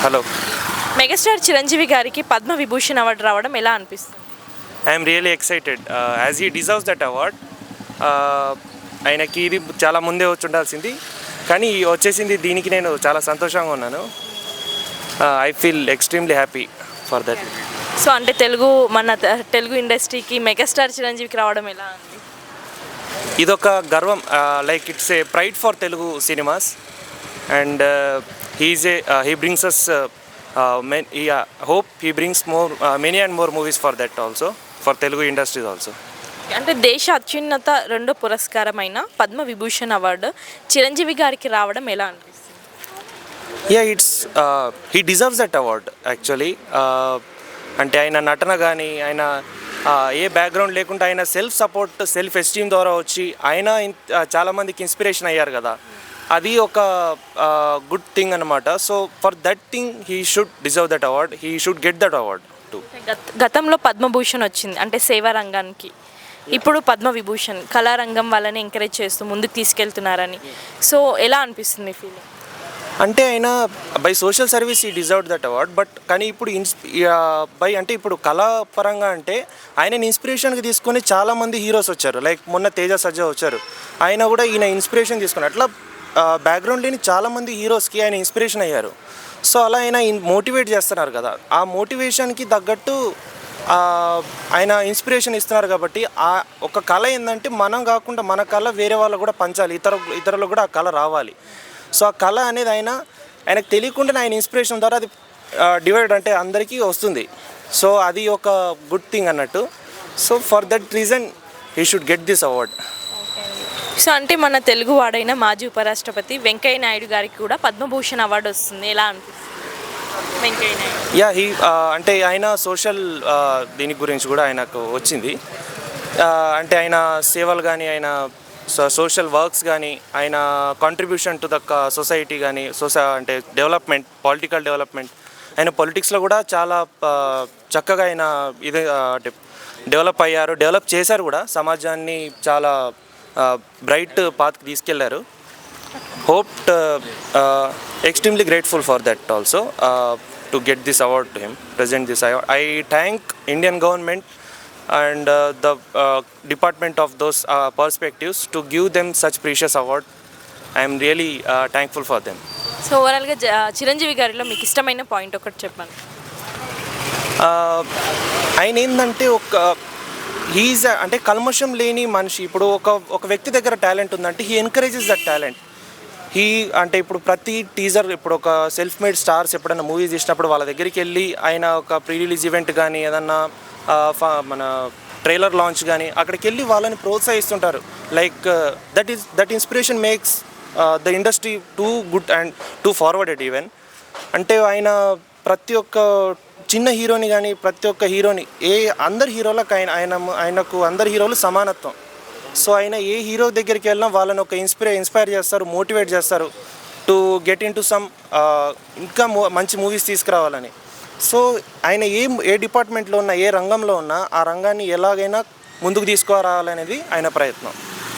Hello. Megastar Chiranjeevi గారికి Padma Vibhushan award రావడం ఎలా అనిపిస్తుంది? I'm really excited as he deserves that award. ఆయనకి ఇది చాలా ముందే వచ్చి ఉండాల్సింది, కానీ వచ్చేసింది. దీనికి నేను చాలా సంతోషంగా ఉన్నాను. I feel extremely happy for that. So అంటే తెలుగు ఇండస్ట్రీకి మెగాస్టార్ చిరంజీవికి రావడం ఎలా ఉంది? ఇదొక గర్వం, like it's a pride for Telugu cinemas and he brings us hope. He brings more many and more movies for that also, for Telugu industries also. అంటే దేశ అత్యున్నత రెండో పురస్కారమైన పద్మ విభూషణ్ అవార్డు చిరంజీవి గారికి రావడం ఎలా అనిపిస్తుంది? He deserves that award actually. అంటే ఆయన నటన కానీ, ఆయన ఏ బ్యాక్గ్రౌండ్ లేకుండా ఆయన సెల్ఫ్ ఎస్టీమ్ ద్వారా వచ్చి ఆయన చాలామందికి ఇన్స్పిరేషన్ అయ్యారు కదా, అది ఒక గుడ్ థింగ్ అనమాట. So for that thing he should deserve that award. He should get that award to. గతంలో పద్మభూషణ్ వచ్చింది అంటే సేవా రంగానికి, ఇప్పుడు పద్మ విభూషణ్ కళారంగం వాళ్ళని ఎంకరేజ్ చేస్తూ ముందుకు తీసుకెళ్తున్నారని. సో ఎలా అనిపిస్తుంది మీ ఫీలింగ్? అంటే ఆయన బై సోషల్ సర్వీస్ ఈ డిజర్వ్డ్ దట్ అవార్డ్. బట్ కానీ ఇప్పుడు ఇప్పుడు కళాపరంగా అంటే ఆయనని ఇన్స్పిరేషన్కి తీసుకొని చాలామంది హీరోస్ వచ్చారు. లైక్ మొన్న తేజ సజ్జా వచ్చారు, ఆయన కూడా ఈయన ఇన్స్పిరేషన్ తీసుకుని అట్లా బ్యాక్గ్రౌండ్ లేని చాలామంది హీరోస్కి ఆయన ఇన్స్పిరేషన్ అయ్యారు. సో అలా ఆయన మోటివేట్ చేస్తున్నారు కదా, ఆ మోటివేషన్కి తగ్గట్టు ఆయన ఇన్స్పిరేషన్ ఇస్తున్నారు. కాబట్టి ఆ ఒక కళ ఏంటంటే మనం కాకుండా మన కళ వేరే వాళ్ళు కూడా పంచాలి, ఇతరులకు కూడా ఆ కళ రావాలి. సో ఆ కళ అనేది ఆయనకు తెలియకుండా ఆయన ఇన్స్పిరేషన్ ద్వారా అది డివైడ్ అంటే అందరికీ వస్తుంది. సో అది ఒక గుడ్ థింగ్ అన్నట్టు. So for that reason he should get this award. So అంటే మన తెలుగు వాడైన మాజీ ఉపరాష్ట్రపతి వెంకయ్య నాయుడు గారికి కూడా పద్మభూషణ్ అవార్డు వస్తుంది, ఎలా అనిపిస్తుంది? వెంకయ్య నాయుడు అంటే ఆయన సోషల్ దీని గురించి కూడా ఆయనకు వచ్చింది. అంటే ఆయన సేవలు కానీ, ఆయన సోషల్ వర్క్స్ కానీ, ఆయన కాంట్రిబ్యూషన్ టు ద సొసైటీ కానీ, అంటే డెవలప్మెంట్, పొలిటికల్ డెవలప్మెంట్, ఆయన పొలిటిక్స్లో కూడా చాలా చక్కగా ఆయన అంటే డెవలప్ చేశారు కూడా, సమాజాన్ని చాలా బ్రైట్ పాత్కి తీసుకెళ్లారు. Hoped extremely grateful for that also, to get this award to him, present this award. I thank Indian government and the department of those perspectives to give them such precious award. I am really thankful for them. So ఓవరాల్గా చిరంజీవి గారిలో మీకు ఇష్టమైన point ఒకటి చెప్పండి. ఆయన ఏంటంటే అంటే కల్మషం లేని మనిషి. ఇప్పుడు ఒక వ్యక్తి దగ్గర టాలెంట్ ఉందంటే హీ ఎన్కరేజెస్ దట్ టాలెంట్. అంటే ఇప్పుడు ప్రతి టీజర్, ఇప్పుడు ఒక సెల్ఫ్ మేడ్ స్టార్స్ ఎప్పుడైనా మూవీస్ తీసినప్పుడు వాళ్ళ దగ్గరికి వెళ్ళి ఆయన ఒక ప్రీ రిలీజ్ ఈవెంట్ కానీ, ఏదన్నా మన ట్రైలర్ లాంచ్ కానీ, అక్కడికి వెళ్ళి వాళ్ళని ప్రోత్సహిస్తుంటారు. Like that inspiration makes the industry to good and to forwarded even. అంటే ఆయన ప్రతి ఒక్క చిన్న హీరోని కానీ, ప్రతి ఒక్క హీరోని, అందరు హీరోలకు ఆయనకు అందరు హీరోలు సమానత్వం. సో ఆయన ఏ హీరో దగ్గరికి వెళ్ళినా వాళ్ళని ఒక ఇన్స్పైర్ చేస్తారు, మోటివేట్ చేస్తారు to get in to some ఇంకా మంచి మూవీస్ తీసుకురావాలని. సో ఆయన ఏ డిపార్ట్మెంట్లో ఉన్నా, ఏ రంగంలో ఉన్నా, ఆ రంగాన్ని ఎలాగైనా ముందుకు తీసుకురావాలనేది ఆయన ప్రయత్నం.